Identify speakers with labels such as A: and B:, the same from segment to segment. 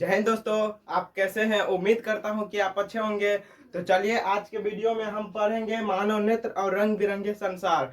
A: जय हिंद दोस्तों। आप कैसे हैं? उम्मीद करता हूं कि आप अच्छे होंगे। तो चलिए आज के वीडियो में हम पढ़ेंगे मानव नेत्र और रंग बिरंगे संसार।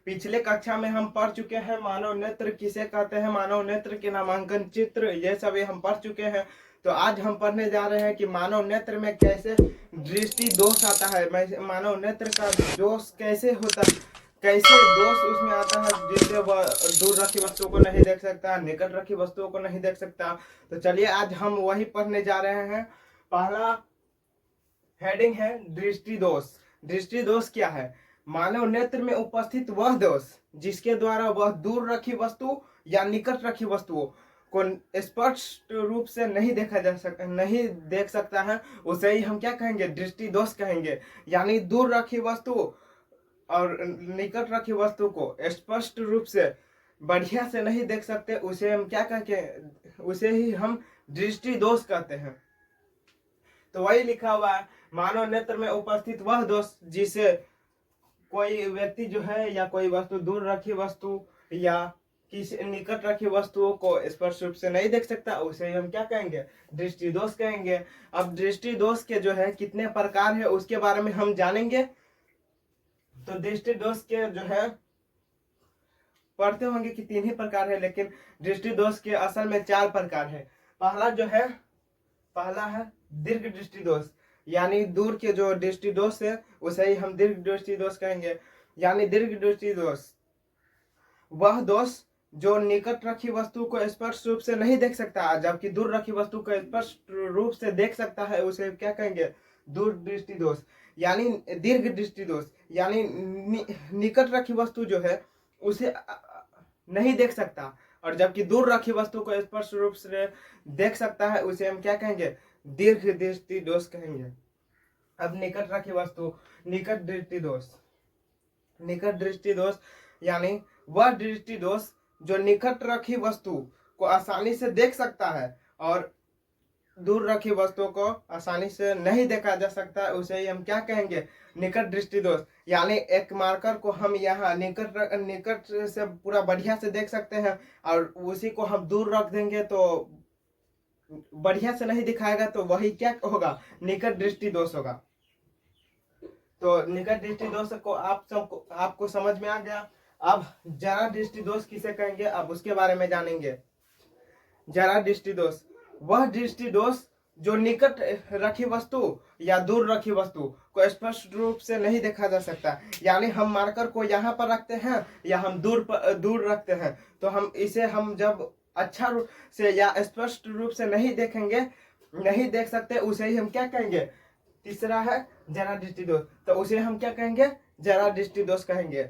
A: पिछले कक्षा में हम पढ़ चुके हैं मानव नेत्र किसे कहते हैं, मानव नेत्र के नामांकन चित्र, ये सभी हम पढ़ चुके हैं। तो आज हम पढ़ने जा रहे हैं कि मानव नेत्र में कैसे दृष्टि दोष आता है, मानव नेत्र का दोष कैसे होता है, कैसे दोष उसमें आता है जिससे वह दूर रखी वस्तुओं को नहीं देख सकता, निकट रखी वस्तुओं को नहीं देख सकता। तो चलिए आज हम वही पढ़ने जा रहे हैं। पहला हेडिंग है दृष्टि दोष। दृष्टि दोष क्या है? मानव नेत्र में उपस्थित वह दोष जिसके द्वारा वह दूर रखी वस्तु या निकट रखी वस्तुओं को स्पष्ट रूप से नहीं देख सकता है, उसे ही हम क्या कहेंगे? दृष्टि दोष कहेंगे। यानी दूर रखी वस्तु और निकट रखी वस्तु को स्पष्ट रूप से बढ़िया से नहीं देख सकते, उसे हम क्या कहेंगे? उसे ही हम दृष्टि दोष कहते हैं। तो वही लिखा हुआ है, मानव नेत्र में उपस्थित वह दोष जिसे कोई व्यक्ति जो है या कोई वस्तु दूर रखी वस्तु या किसी निकट रखी वस्तुओं को स्पष्ट रूप से नहीं देख सकता, उसे हम क्या कहेंगे? दृष्टि दोष कहेंगे। अब दृष्टि दोष के जो है कितने प्रकार है उसके बारे में हम जानेंगे। तो दृष्टि दोष के जो है पढ़ते होंगे कि 3 ही प्रकार है, लेकिन दृष्टि दोष के असल में 4 प्रकार है। पहला है दीर्घ दृष्टि दोष, यानी दूर के जो दृष्टि दोष है उसे ही हम दीर्घ दृष्टि दोष कहेंगे। यानी दीर्घ दृष्टि दोष वह दोष जो निकट रखी वस्तु को स्पष्ट रूप से नहीं देख सकता, जबकि दूर रखी वस्तु को स्पष्ट रूप से देख सकता है, उसे क्या कहेंगे? दूर दृष्टि दोष। यानी दीर्घ दृष्टि दोष यानी निकट रखी वस्तु जो है उसे नहीं देख सकता, और जबकि दूर रखी वस्तु को स्पष्ट रूप से देख सकता है, उसे हम क्या कहेंगे? दीर्घ दृष्टि दोष कहेंगे। अब निकट रखी वस्तु, निकट दृष्टि दोष। निकट दृष्टि दोष यानी वह दृष्टि दोष जो निकट रखी वस्तु को आसानी से देख सकता है और दूर रखी वस्तुओं को आसानी से नहीं देखा जा सकता, उसे ही हम क्या कहेंगे? निकट दृष्टि दोष। यानी एक मार्कर को हम यहाँ निकट से पूरा बढ़िया से देख सकते हैं और उसी को हम दूर रख देंगे तो बढ़िया से नहीं दिखाएगा, तो वही क्या होगा? निकट दृष्टि दोष होगा। तो निकट दृष्टि दोष को आपको समझ में आ गया। अब जरा दृष्टि दोष किसे कहेंगे, अब उसके बारे में जानेंगे। जरा दृष्टि दोष वह दृष्टि दोष जो निकट रखी वस्तु या दूर रखी वस्तु को स्पष्ट रूप से नहीं देखा जा सकता। यानी हम मार्कर को यहाँ पर रखते हैं या हम दूर रखते हैं, तो हम इसे हम जब अच्छा रूप से या स्पष्ट रूप से नहीं देखेंगे, नहीं देख सकते, उसे ही हम क्या कहेंगे? तीसरा है जरा दृष्टि दोष, तो उसे हम क्या कहेंगे? जरा दृष्टि दोष कहेंगे।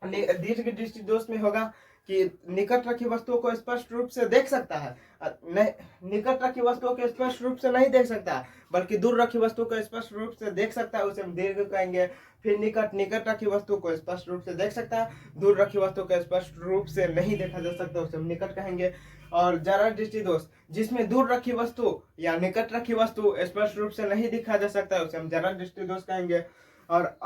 A: दीर्घ दृष्टि दोष में होगा कि निकट रखी वस्तुओं को स्पष्ट रूप से देख सकता है, निकट रखी वस्तुओं को स्पष्ट रूप से नहीं देख सकता, बल्कि दूर रखी वस्तु को स्पष्ट रूप से देख सकता है, उसे हम दीर्घ कहेंगे। फिर निकट रखी वस्तु को स्पष्ट रूप से देख सकता है, दूर रखी वस्तु को स्पष्ट रूप से नहीं देखा जा सकता, उसे हम निकट कहेंगे। और जरा दृष्टि दोष जिसमें दूर रखी वस्तु या निकट रखी वस्तु स्पष्ट रूप से नहीं दिखा जा सकता, उसे हम जरा दृष्टि दोष कहेंगे। और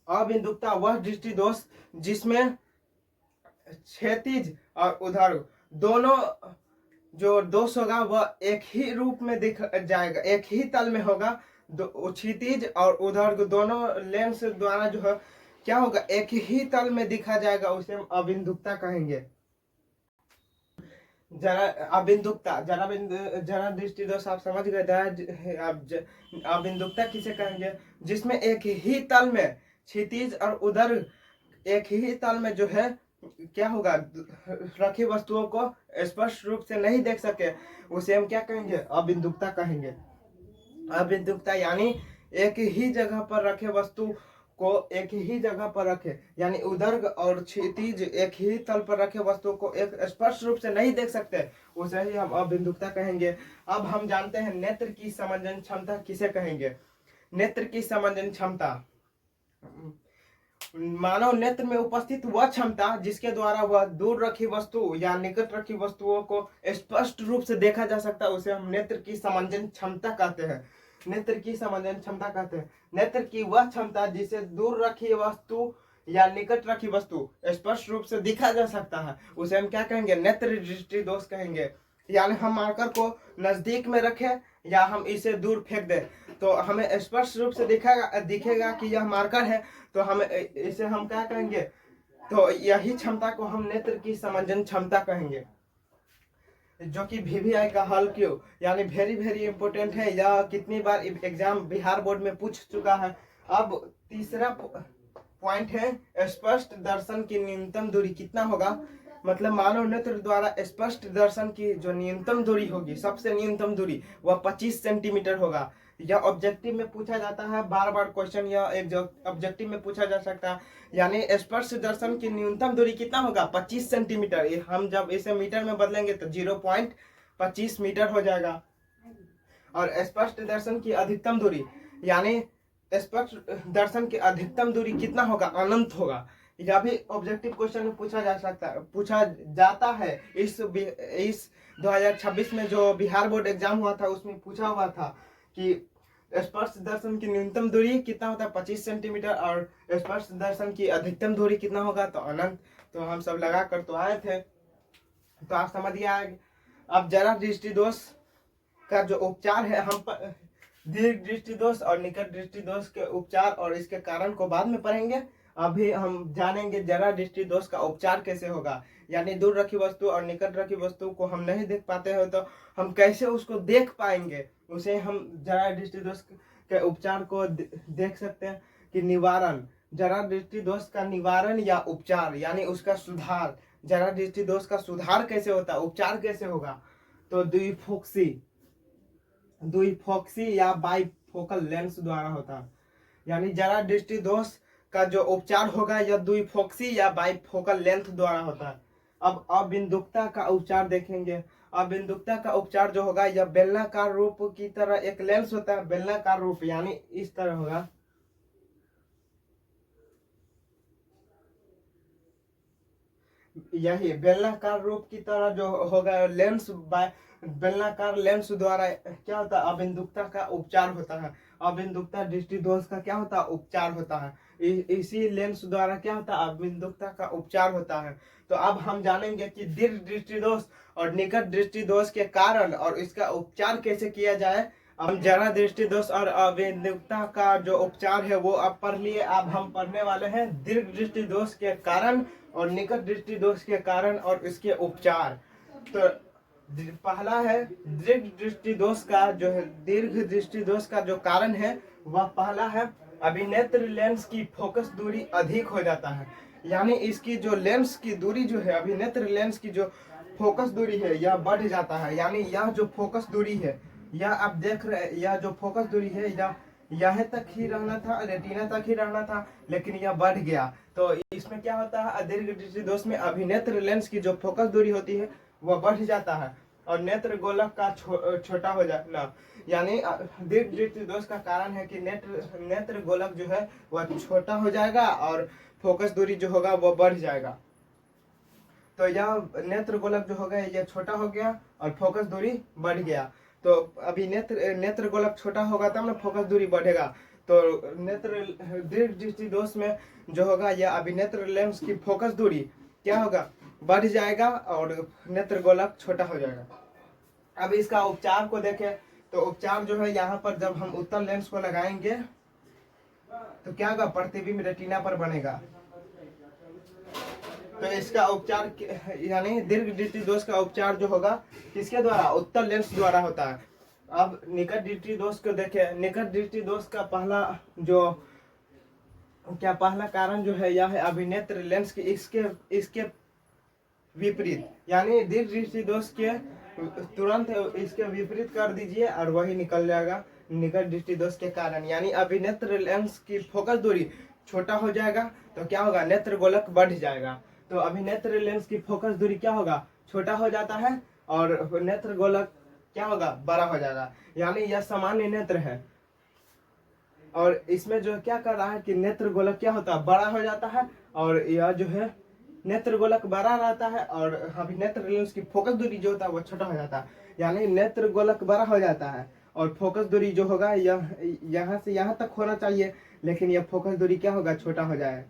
A: अबिंदुकता वह दृष्टि दोष जिसमें क्षैतिज और उधर दोनों जो दोष होगा वह एक ही रूप में दिख जाएगा, एक ही तल में होगा। क्षैतिज और उधर दोनों लेंस द्वारा जो है क्या होगा? एक ही तल में दिखा जाएगा, उसे हम अबिंदुकता कहेंगे। जरा दृष्टि दोष आप समझ गए। अबिंदुकता किसे कहेंगे? जिसमें एक ही तल में क्षितिज और उधर एक ही तल में जो है क्या होगा? रखी वस्तुओं को स्पष्ट रूप से नहीं देख सके, उसे हम क्या कहेंगे? अबिंदुकता कहेंगे। अबिंदुकता यानी एक ही जगह पर रखे वस्तु को एक ही जगह पर रखे, यानी उदर्ग और क्षितिज एक ही तल पर रखे वस्तु को एक स्पष्ट रूप से नहीं देख सकते, उसे ही हम अबिंदुकता कहेंगे। अब हम जानते हैं नेत्र की समंजन क्षमता किसे कहेंगे। नेत्र की समंजन क्षमता मानव नेत्र में उपस्थित वह क्षमता जिसके द्वारा वह दूर रखी वस्तु या निकट रखी वस्तुओं को स्पष्ट रूप से देखा जा सकता है, उसे हम नेत्र की समंजन क्षमता कहते हैं। नेत्र की समंजन क्षमता कहते हैं। नेत्र की वह क्षमता जिसे दूर रखी वस्तु या निकट रखी वस्तु स्पष्ट रूप से दिखा जा सकता है, उसे हम क्या कहेंगे? नेत्र दृष्टि दोष कहेंगे। यानी हम मार्कर को नजदीक में रखें या हम इसे दूर फेंक दें तो हमें स्पष्ट रूप से दिखेगा कि यह मार्कर है, तो हमें इसे हम क्या कहेंगे? तो यही क्षमता को हम नेत्र की समंजन क्षमता कहेंगे, जो कि VVI का हल क्यों यानी वेरी इंपोर्टेंट है। यह कितनी बार एग्जाम बिहार बोर्ड में पूछ चुका है। अब तीसरा पॉइंट है स्पष्ट दर्शन की न्यूनतम दूरी कितना होगा। मतलब मानव नेत्र द्वारा स्पष्ट दर्शन की जो न्यूनतम दूरी होगी, सबसे न्यूनतम दूरी, वह 25 सेंटीमीटर होगा। यह ऑब्जेक्टिव में पूछा जाता है, बार बार क्वेश्चन यह एक ऑब्जेक्टिव में पूछा जा सकता है। यानी स्पर्श दर्शन की न्यूनतम दूरी कितना होगा? 25 सेंटीमीटर। हम जब इसे मीटर में बदलेंगे तो 0.25 मीटर हो जाएगा। और स्पष्ट दर्शन की अधिकतम दूरी यानी स्पष्ट दर्शन की अधिकतम दूरी कितना होगा? अनंत होगा। यह भी ऑब्जेक्टिव क्वेश्चन में पूछा जाता है। इस 2026 में जो बिहार बोर्ड एग्जाम हुआ था उसमें पूछा हुआ था कि स्पर्श दर्शन की न्यूनतम दूरी कितना होता है? 25 सेंटीमीटर। और स्पर्श दर्शन की अधिकतम दूरी कितना होगा? तो अनंत। तो हम सब लगा कर तो आए थे, तो आप समझ गया। अब जरा दृष्टि दोष का जो उपचार है, हम दीर्घ दृष्टि दोष और निकट दृष्टि दोष के उपचार और इसके कारण को बाद में पढ़ेंगे। अभी हम जानेंगे जरा दृष्टि दोष का उपचार कैसे होगा। यानी दूर रखी वस्तु और निकट रखी वस्तु को हम नहीं देख पाते हो तो हम कैसे उसको देख पाएंगे, उसे हम जरा दृष्टि दोष के उपचार को देख सकते हैं। कि निवारण, जरा दृष्टि दोष का निवारण या उपचार यानी उसका सुधार। जरा दृष्टि दोष का सुधार कैसे होता है, उपचार कैसे होगा? तो द्विफोक्सी या बाइफोकल लेंस द्वारा होता है। यानी जरा दृष्टि दोष का जो उपचार होगा यह द्विफोक्सी या बाइफोकल लेंथ द्वारा होता है। अब अबिंदुकता का उपचार देखेंगे। अबिंदुकता का उपचार जो होगा यह बेलनाकार रूप की तरह एक लेंस होता है। बेलनाकार रूप यानी इस तरह होगा। यही बेलनाकार रूप की तरह जो होगा लेंस, बेलनाकार लेंस द्वारा क्या होता है? अबिंदुकता का उपचार होता है। अबिंदुकता दृष्टि दोष का क्या होता है? उपचार होता है। इसी लेंस द्वारा क्या होता है? अबिंदुकता का उपचार होता है। तो अब हम जानेंगे कि दीर्घ दृष्टि दोष और निकट दृष्टि दोष के कारण और इसका उपचार कैसे किया जाए। हम जरा दृष्टि दोष और अबिंदुकता का जो उपचार है वो अब पढ़ लिए। अब हम पढ़ने वाले हैं दीर्घ दृष्टि दोष के कारण और निकट दृष्टि दोष के कारण और इसके उपचार। तो पहला है दीर्घ दृष्टि दोष का जो है, दीर्घ दृष्टि दोष का जो कारण है वह पहला है अभिनेत्र लेंस की फोकस दूरी अधिक हो जाता है। यानी इसकी जो लेंस की दूरी जो है, अभिनेत्र लेंस की जो फोकस दूरी है यह बढ़ जाता है। यानी यह जो फोकस दूरी है, यह आप देख रहे हैं, यह जो फोकस दूरी है यह तक ही रहना था, रेटिना तक ही रहना था, लेकिन यह बढ़ गया। तो इसमें क्या होता है? दीर्घ दृष्टि दोष में अभिनेत्र लेंस की जो फोकस दूरी होती है वह बढ़ जाता है और नेत्र गोलक का छोटा हो जाना। यानी दीर्घ दृष्टि दोष का कारण है कि नेत्र गोलक जो है वह छोटा हो जाएगा और फोकस दूरी जो होगा वह बढ़ जाएगा। तो यह नेत्र गोलक जो होगा यह छोटा हो गया और फोकस दूरी बढ़ गया। तो अभी नेत्र गोलक छोटा होगा तब ना फोकस दूरी बढ़ेगा। तो दीर्घ दृष्टि दोष में जो होगा यह अभिनेत्र लेंस की फोकस दूरी क्या होगा? बढ़ जाएगा और नेत्र गोलक छोटा हो जाएगा। अब इसका उपचार को देखें तो उपचार जो है यहाँ पर जब हम उत्तल लेंस को लगाएंगे तो क्या होगा? प्रतिबिंब रेटिना पर बनेगा। तो इसका उपचार यानी दीर्घ दृष्टि दोष का उपचार जो होगा किसके द्वारा? उत्तल लेंस द्वारा होता है। अब निकट दृष्टि दोष को देखें। निकट दृष्टि दोष का पहला कारण जो है यह है अभिनेत्र लेंस की इसके विपरीत। यानी दीर्घ दृष्टि दोष के तुरंत इसके विपरीत कर दीजिए और वही निकल जाएगा निकट दृष्टि दोष के कारण। यानी अभिनेत्र लेंस की फोकस दूरी छोटा हो जाएगा तो क्या होगा? नेत्र गोलक बढ़ जाएगा। तो अभिनेत्र लेंस की फोकस दूरी क्या होगा? छोटा हो जाता है और नेत्र गोलक क्या होगा? बड़ा हो जाएगा। यानी यह सामान्य नेत्र है। और इसमें जो क्या कर रहा है कि नेत्र गोलक क्या होता है, बड़ा हो जाता है, और यह जो है नेत्र गोलक बड़ा रहता है, और अभी नेत्र लेंस की फोकस दूरी जो होता है वो छोटा हो जाता है। यानी नेत्र गोलक बड़ा हो जाता है और फोकस दूरी जो होगा यह यहाँ से यहाँ तक होना चाहिए, लेकिन यह फोकस दूरी क्या होगा, छोटा हो जाए।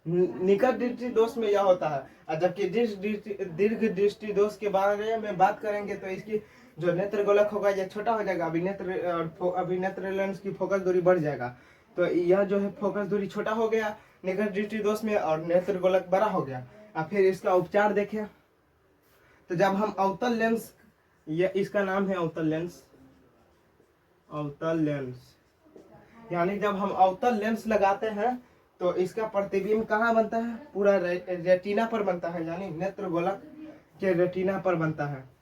A: निकट दृष्टि दोष में यह होता है, और जबकि दीर्घ दृष्टि दोष के बारे में बात करेंगे तो इसकी जो नेत्र गोलक होगा यह छोटा हो जाएगा, अभी नेत्र लेंस की फोकस दूरी बढ़ जाएगा। तो यह जो है फोकस दूरी छोटा हो गया निकट दृष्टि दोष में, और नेत्र गोलक बड़ा हो गया। अब फिर इसका उपचार देखें तो जब हम अवतल लेंस, यह इसका नाम है अवतल लेंस, अवतल लेंस, यानी जब हम अवतल लेंस लगाते हैं तो इसका प्रतिबिंब कहाँ बनता है, पूरा रेटिना पर बनता है, यानी नेत्र गोलक के रेटिना पर बनता है।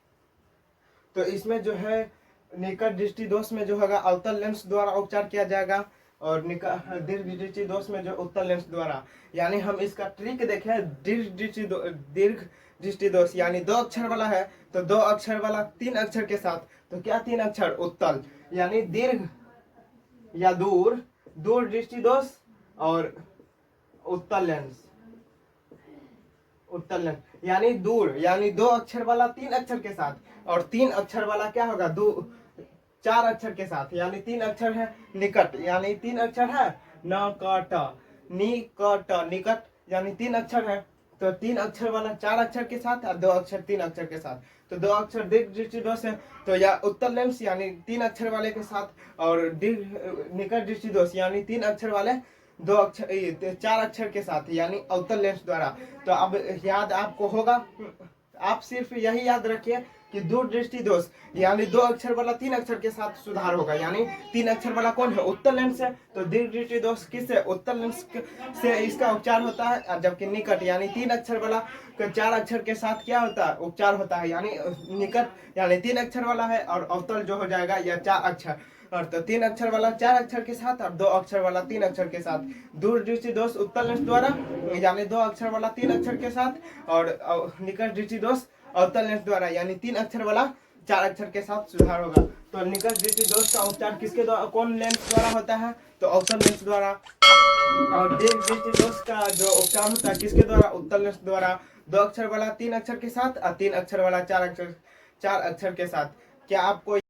A: तो इसमें जो है निकट दृष्टि दोष में जो होगा अवतल लेंस द्वारा उपचार किया जाएगा, और दीर्घ दृष्टि दोष में जो उत्तल लेंस द्वारा। यानी हम इसका ट्रिक देखें, दीर्घ दृष्टि दोष यानी 2 अक्षर वाला है, तो 2 अक्षर वाला 3 अक्षर के साथ, तो क्या 3 अक्षर, उत्तल, यानी दीर्घ या दूर, दूर दृष्टि दोष और उत्तल लेंस, उत्तल लेंस यानी दूर, यानी 2 अक्षर वाला 3 अक्षर के साथ, और 3 अक्षर वाला क्या होगा, 4 अक्षर के साथ, यानी 3 अक्षर है निकट, यानी 3 अक्षर है निकट, निकट यानी 3 अक्षर है, तो 3 अक्षर वाला 4 अक्षर के साथ और 2 अक्षर 3 अक्षर के साथ, तो 2 अक्षर दीर्घ दृष्टि दोष है, तो या उत्तल लेंस यानी 3 अक्षर वाले के साथ, और निकट दृष्टि दोष यानी 3 अक्षर वाले 4 अक्षर के साथ, यानी अवतल लेंस द्वारा। तो अब याद आपको होगा, आप सिर्फ यही याद रखिए कि दूर दृष्टि दोष यानी 2 अक्षर वाला 3 अक्षर के साथ सुधार होगा, यानी 3 अक्षर वाला कौन है, उत्तल लेंस है, तो दीर्घ दृष्टि दोष किससे, उत्तल लेंस से इसका उपचार होता है, जबकि निकट यानी 3 अक्षर वाला 4 अक्षर के साथ क्या होता है, उपचार होता है, यानी निकट यानी 3 अक्षर वाला है, और अवतल जो हो जाएगा यह 4 अक्षर, और तो 3 अक्षर वाला 4 अक्षर के साथ और 2 अक्षर वाला 3 अक्षर के साथ, दूर दृष्टि दोष उत्तल लेंस द्वारा यानी 2 अक्षर वाला 3 अक्षर के साथ, और निकट दृष्टि दोष अवतल लेंस द्वारा यानी 3 अक्षर वाला 4 अक्षर के साथ सुधार होगा। तो निकट दृष्टि दोष का उपचार किसके द्वारा, कौन लेंस द्वारा होता है, तो अवतल लेंस द्वारा, और दीर्घ दृष्टि दोष का जो उपचार होता है किसके द्वारा, उत्तल लेंस द्वारा, 2 अक्षर वाला 3 अक्षर के साथ और 3 अक्षर वाला 4 अक्षर के साथ। क्या आपको